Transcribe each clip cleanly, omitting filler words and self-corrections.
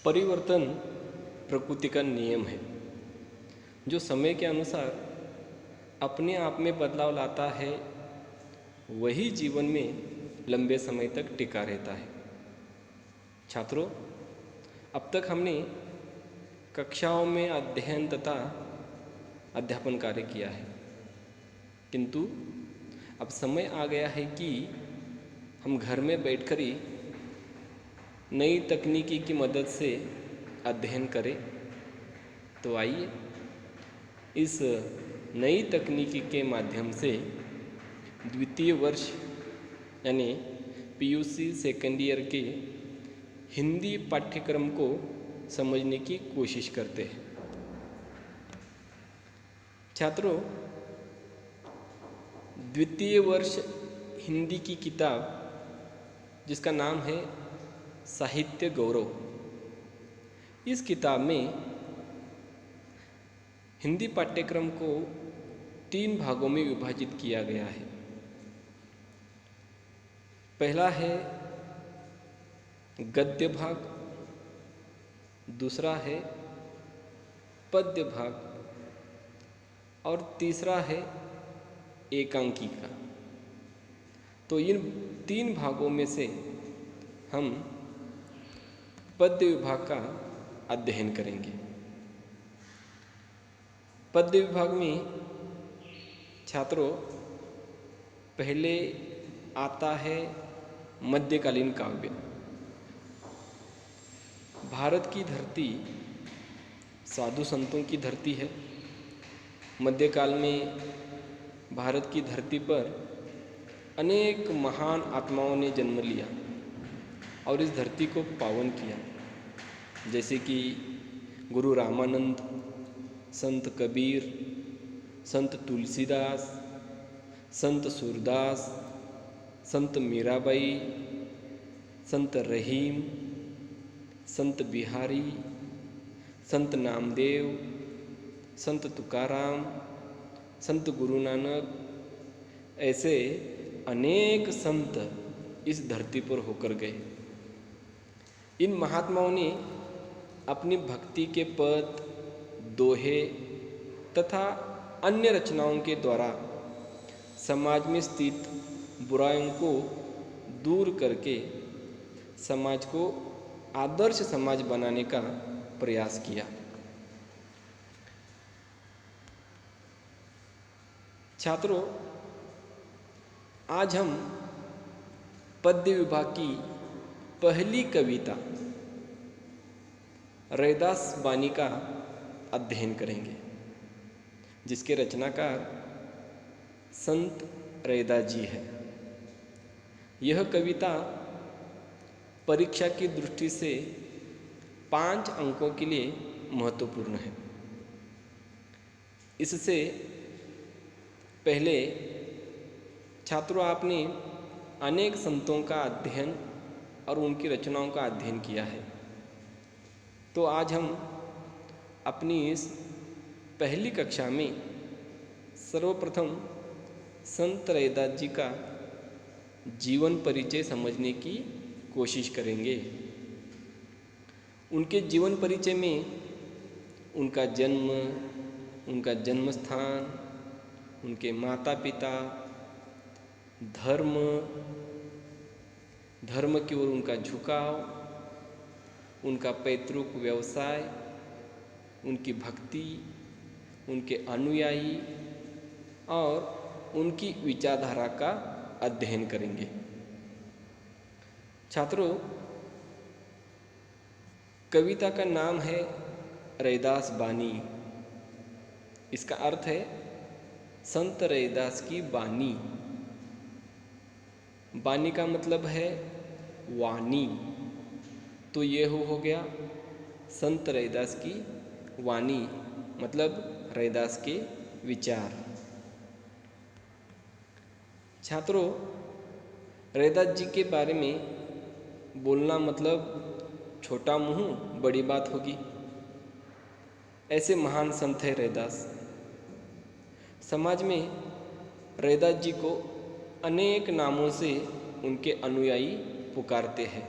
परिवर्तन प्रकृति का नियम है जो समय के अनुसार अपने आप में बदलाव लाता है। वही जीवन में लंबे समय तक टिका रहता है। छात्रों, अब तक हमने कक्षाओं में अध्ययन तथा अध्यापन कार्य किया है, किंतु अब समय आ गया है कि हम घर में बैठकर ही नई तकनीकी की मदद से अध्ययन करें। तो आइए इस नई तकनीकी के माध्यम से द्वितीय वर्ष यानी पीयूसी सेकेंड ईयर के हिंदी पाठ्यक्रम को समझने की कोशिश करते हैं। छात्रों, द्वितीय वर्ष हिंदी की किताब जिसका नाम है साहित्य गौरव, इस किताब में हिंदी पाठ्यक्रम को 3 भागों में विभाजित किया गया है। पहला है गद्य भाग, दूसरा है पद्य भाग और तीसरा है एकांकिका। तो इन 3 भागों में से हम पद्य विभाग का अध्ययन करेंगे। पद्य विभाग में छात्रों पहले आता है मध्यकालीन काव्य। भारत की धरती साधु संतों की धरती है। मध्यकाल में भारत की धरती पर अनेक महान आत्माओं ने जन्म लिया और इस धरती को पावन किया, जैसे कि गुरु रामानंद, संत कबीर, संत तुलसीदास, संत सूरदास, संत मीराबाई, संत रहीम, संत बिहारी, संत नामदेव, संत तुकाराम, संत गुरु नानक, ऐसे अनेक संत इस धरती पर होकर गए। इन महात्माओं ने अपनी भक्ति के पद, दोहे तथा अन्य रचनाओं के द्वारा समाज में स्थित बुराइयों को दूर करके समाज को आदर्श समाज बनाने का प्रयास किया। छात्रों, आज हम पद्य विभाग की पहली कविता रैदास बानी का अध्ययन करेंगे, जिसके रचनाकार संत रैदास जी है। यह कविता परीक्षा की दृष्टि से 5 अंकों के लिए महत्वपूर्ण है। इससे पहले छात्रों, आपने अनेक संतों का अध्ययन और उनकी रचनाओं का अध्ययन किया है। तो आज हम अपनी इस पहली कक्षा में सर्वप्रथम संत रैदास जी का जीवन परिचय समझने की कोशिश करेंगे। उनके जीवन परिचय में उनका जन्म, उनका जन्म स्थान, उनके माता पिता, धर्म की ओर उनका झुकाव, उनका पैतृक व्यवसाय, उनकी भक्ति, उनके अनुयायी और उनकी विचारधारा का अध्ययन करेंगे। छात्रों, कविता का नाम है रैदास बानी। इसका अर्थ है संत रैदास की बानी। बानी का मतलब है वाणी, तो ये हो गया संत रैदास की वाणी, मतलब रैदास के विचार। छात्रों, रैदास जी के बारे में बोलना मतलब छोटा मुंह बड़ी बात होगी। ऐसे महान संत है रैदास। समाज में रैदास जी को अनेक नामों से उनके अनुयायी पुकारते हैं।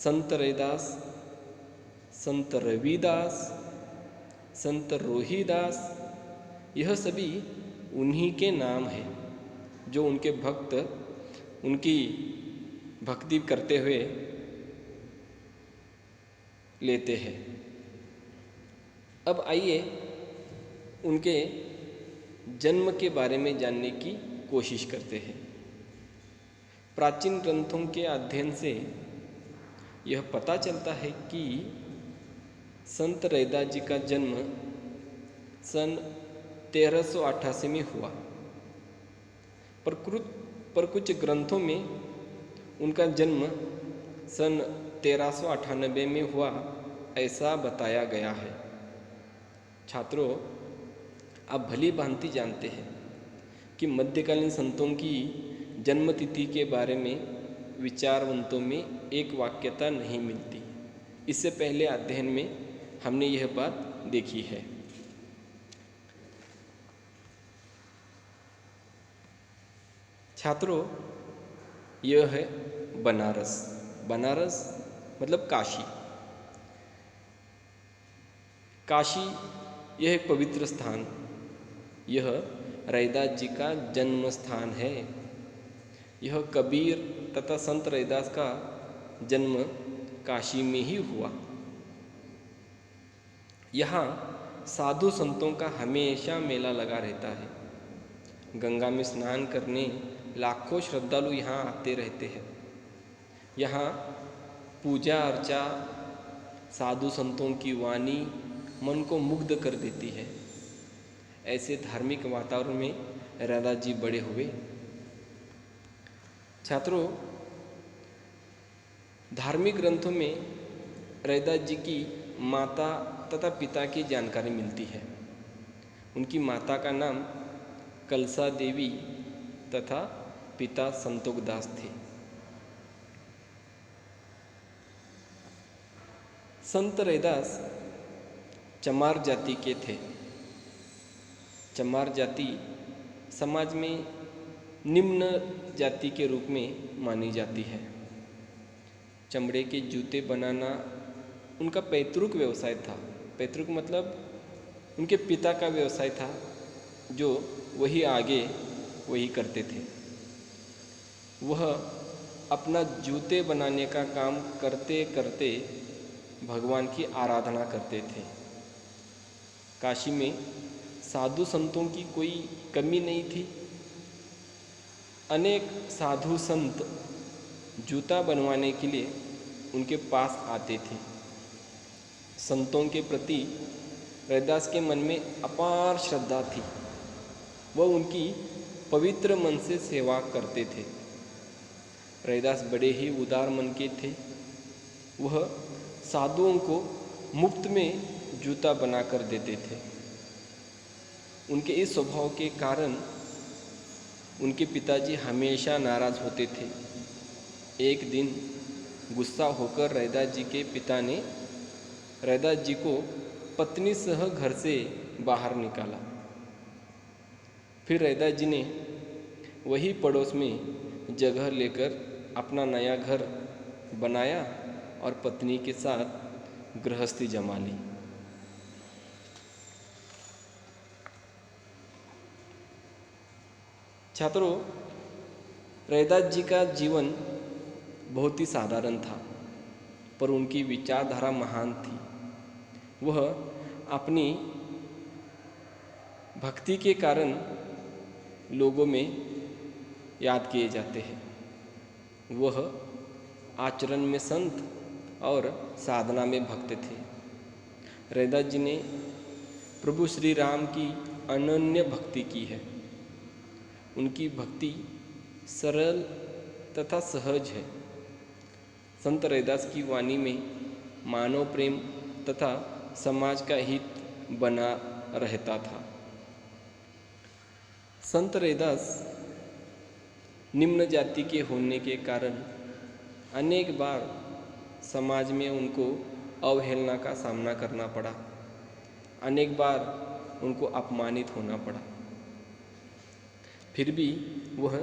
संत रैदास, संत रविदास, संत रोहिदास, यह सभी उन्हीं के नाम हैं जो उनके भक्त उनकी भक्ति करते हुए लेते हैं। अब आइए उनके जन्म के बारे में जानने की कोशिश करते हैं। प्राचीन ग्रंथों के अध्ययन से यह पता चलता है कि संत रैदास जी का जन्म सन 1388 में हुआ, पर कुछ ग्रंथों में उनका जन्म सन 1398 में हुआ ऐसा बताया गया है। छात्रों, आप भली भांति जानते हैं कि मध्यकालीन संतों की जन्म तिथि के बारे में विचारवंतों में एक वाक्यता नहीं मिलती। इससे पहले अध्ययन में हमने यह बात देखी है। छात्रों, यह है बनारस। बनारस मतलब काशी। काशी यह एक पवित्र स्थान, यह रैदास जी का जन्म स्थान है। यह कबीर तथा संत रैदास का जन्म काशी में ही हुआ। यहाँ साधु संतों का हमेशा मेला लगा रहता है। गंगा में स्नान करने लाखों श्रद्धालु यहाँ आते रहते हैं। यहाँ पूजा अर्चा, साधु संतों की वाणी मन को मुग्ध कर देती है। ऐसे धार्मिक वातावरण में रैदास जी बड़े हुए। छात्रों, धार्मिक ग्रंथों में रैदास जी की माता तथा पिता की जानकारी मिलती है। उनकी माता का नाम कलसा देवी तथा पिता संतोष दास थे। संत रैदास चमार जाति के थे। चमार जाति समाज में निम्न जाति के रूप में मानी जाती है। चमड़े के जूते बनाना उनका पैतृक व्यवसाय था। पैतृक मतलब उनके पिता का व्यवसाय था, जो वही आगे वही करते थे। वह अपना जूते बनाने का काम करते करते भगवान की आराधना करते थे। काशी में साधु संतों की कोई कमी नहीं थी। अनेक साधु संत जूता बनवाने के लिए उनके पास आते थे। संतों के प्रति रैदास के मन में अपार श्रद्धा थी। वह उनकी पवित्र मन से सेवा करते थे। रैदास बड़े ही उदार मन के थे। वह साधुओं को मुफ्त में जूता बनाकर देते थे। उनके इस स्वभाव के कारण उनके पिताजी हमेशा नाराज होते थे। एक दिन गुस्सा होकर रैदास जी के पिता ने रैदास जी को पत्नी सह घर से बाहर निकाला। फिर रैदास जी ने वही पड़ोस में जगह लेकर अपना नया घर बनाया और पत्नी के साथ गृहस्थी जमा ली। छात्रों, रैदास जी का जीवन बहुत ही साधारण था, पर उनकी विचारधारा महान थी। वह अपनी भक्ति के कारण लोगों में याद किए जाते हैं। वह आचरण में संत और साधना में भक्त थे। रैदास जी ने प्रभु श्री राम की अनन्य भक्ति की है। उनकी भक्ति सरल तथा सहज है। संत रैदास की वाणी में मानव प्रेम तथा समाज का हित बना रहता था। संत रैदास निम्न जाति के होने के कारण अनेक बार समाज में उनको अवहेलना का सामना करना पड़ा। अनेक बार उनको अपमानित होना पड़ा। फिर भी वह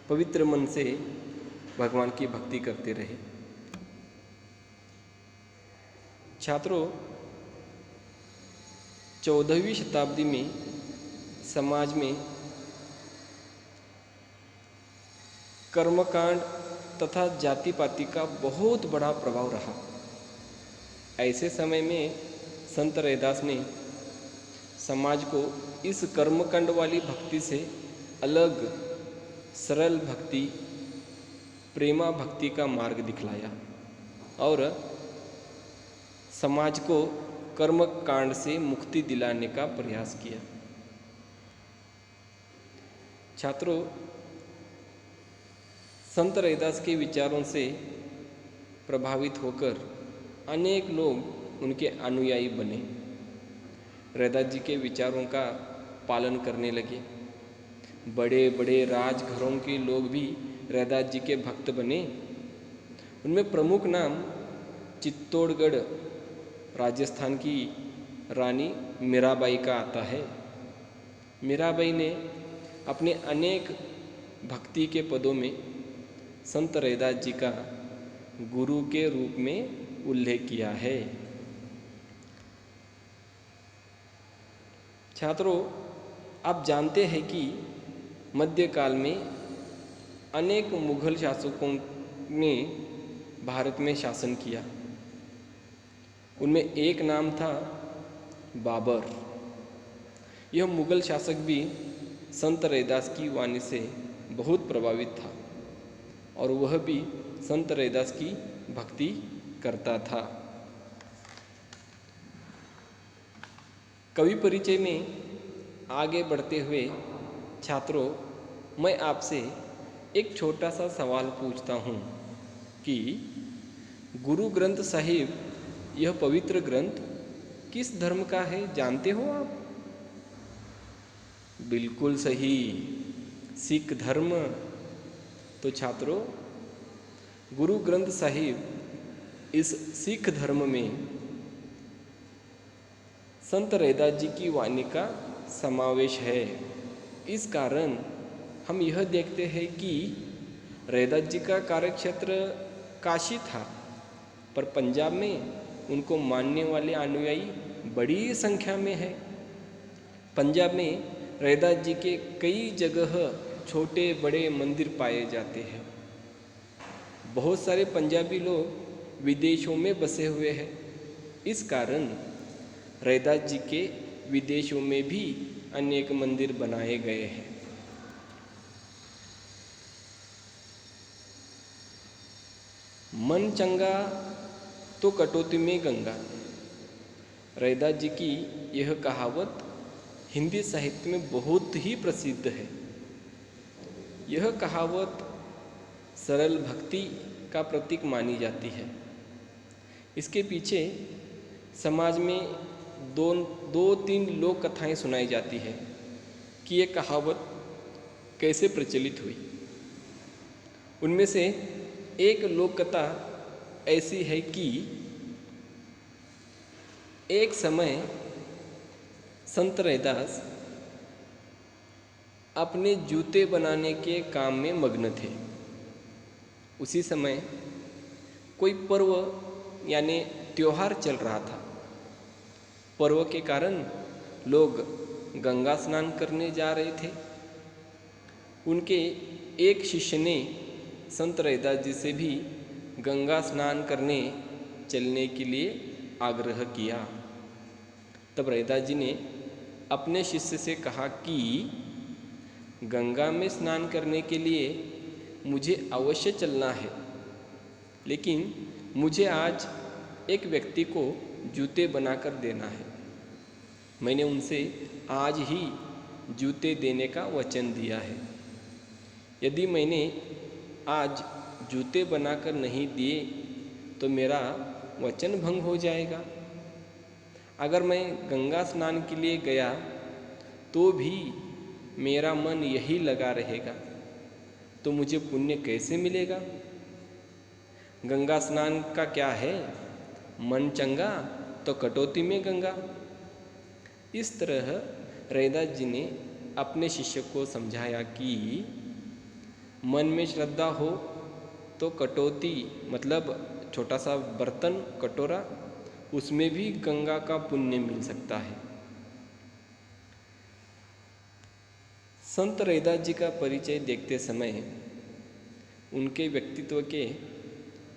पवित्र मन से भगवान की भक्ति करते रहे। छात्रों, 14वीं शताब्दी में समाज में कर्मकांड तथा जाति पाति का बहुत बड़ा प्रभाव रहा। ऐसे समय में संत रैदास ने समाज को इस कर्मकांड वाली भक्ति से अलग सरल भक्ति, प्रेमा भक्ति का मार्ग दिखलाया और समाज को कर्म कांड से मुक्ति दिलाने का प्रयास किया। छात्रों, संत रैदास के विचारों से प्रभावित होकर अनेक लोग उनके अनुयायी बने, रैदास जी के विचारों का पालन करने लगे। बड़े बड़े राजघरों के लोग भी रैदास जी के भक्त बने। उनमें प्रमुख नाम चित्तौड़गढ़ राजस्थान की रानी मीराबाई का आता है। मीराबाई ने अपने अनेक भक्ति के पदों में संत रैदास जी का गुरु के रूप में उल्लेख किया है। छात्रों, आप जानते हैं कि मध्यकाल में अनेक मुगल शासकों ने भारत में शासन किया। उनमें एक नाम था बाबर। यह मुगल शासक भी संत रैदास की वाणी से बहुत प्रभावित था और वह भी संत रैदास की भक्ति करता था। कवि परिचय में आगे बढ़ते हुए छात्रों, मैं आपसे एक छोटा सा सवाल पूछता हूँ कि गुरु ग्रंथ साहिब, यह पवित्र ग्रंथ किस धर्म का है, जानते हो आप? बिल्कुल सही, सिख धर्म। तो छात्रों, गुरु ग्रंथ साहिब इस सिख धर्म में संत रैदास जी की वाणी का समावेश है। इस कारण हम यह देखते हैं कि रैदास जी का कार्यक्षेत्र काशी था, पर पंजाब में उनको मानने वाले अनुयायी बड़ी संख्या में है। पंजाब में रैदास जी के कई जगह छोटे बड़े मंदिर पाए जाते हैं। बहुत सारे पंजाबी लोग विदेशों में बसे हुए हैं। इस कारण रैदास जी के विदेशों में भी अनेक मंदिर बनाए गए हैं। मन चंगा तो कटौती में गंगा। रैदास जी की यह कहावत हिंदी साहित्य में बहुत ही प्रसिद्ध है। यह कहावत सरल भक्ति का प्रतीक मानी जाती है। इसके पीछे समाज में दो तीन लोक कथाएं सुनाई जाती है कि ये कहावत कैसे प्रचलित हुई। उनमें से एक लोक कथा ऐसी है कि एक समय संत रैदास अपने जूते बनाने के काम में मग्न थे। उसी समय कोई पर्व यानी त्योहार चल रहा था। पर्व के कारण लोग गंगा स्नान करने जा रहे थे। उनके एक शिष्य ने संत रैदास जी से भी गंगा स्नान करने चलने के लिए आग्रह किया। तब रैदास जी ने अपने शिष्य से कहा कि गंगा में स्नान करने के लिए मुझे अवश्य चलना है, लेकिन मुझे आज एक व्यक्ति को जूते बनाकर देना है। मैंने उनसे आज ही जूते देने का वचन दिया है। यदि मैंने आज जूते बनाकर नहीं दिए तो मेरा वचन भंग हो जाएगा। अगर मैं गंगा स्नान के लिए गया तो भी मेरा मन यही लगा रहेगा, तो मुझे पुण्य कैसे मिलेगा? गंगा स्नान का क्या है, मन चंगा तो कटौती में गंगा। इस तरह रैदास जी ने अपने शिष्य को समझाया कि मन में श्रद्धा हो तो कटौती मतलब छोटा सा बर्तन, कटोरा, उसमें भी गंगा का पुण्य मिल सकता है। संत रैदास जी का परिचय देखते समय उनके व्यक्तित्व के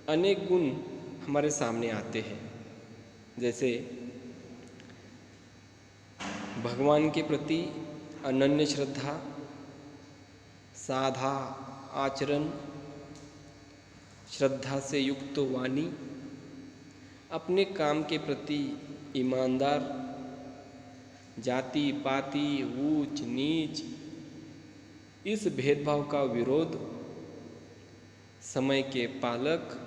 अनेक गुण हमारे सामने आते हैं। जैसे भगवान के प्रति अनन्य श्रद्धा, साधा आचरण, श्रद्धा से युक्त वाणी, अपने काम के प्रति ईमानदार, जाति पाति ऊंच नीच इस भेदभाव का विरोध, समय के पालक,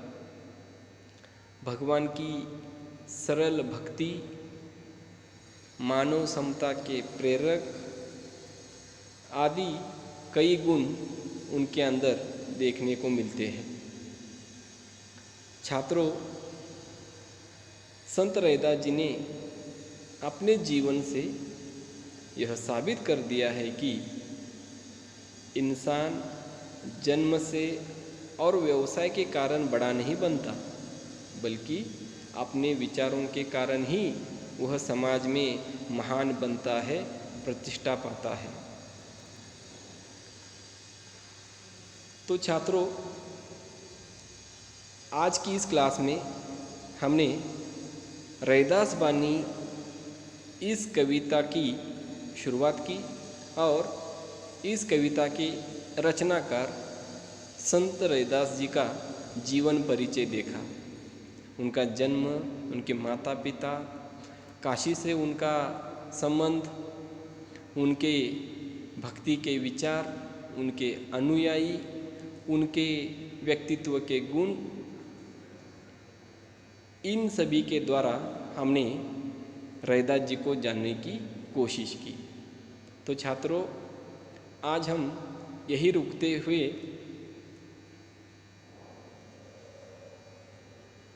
भगवान की सरल भक्ति, मानव समता के प्रेरक आदि कई गुण उनके अंदर देखने को मिलते हैं। छात्रों, संत रैदास जी ने अपने जीवन से यह साबित कर दिया है कि इंसान जन्म से और व्यवसाय के कारण बड़ा नहीं बनता, बल्कि अपने विचारों के कारण ही वह समाज में महान बनता है, प्रतिष्ठा पाता है। तो छात्रों, आज की इस क्लास में हमने रैदास बानी इस कविता की शुरुआत की और इस कविता के रचनाकार संत रैदास जी का जीवन परिचय देखा। उनका जन्म, उनके माता पिता, काशी से उनका संबंध, उनके भक्ति के विचार, उनके अनुयायी, उनके व्यक्तित्व के गुण, इन सभी के द्वारा हमने रैदास जी को जानने की कोशिश की। तो छात्रों, आज हम यही रुकते हुए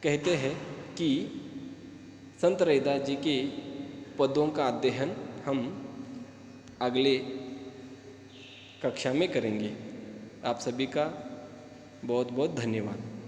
कहते हैं कि संत रैदास जी के पदों का अध्ययन हम अगले कक्षा में करेंगे। आप सभी का बहुत बहुत धन्यवाद।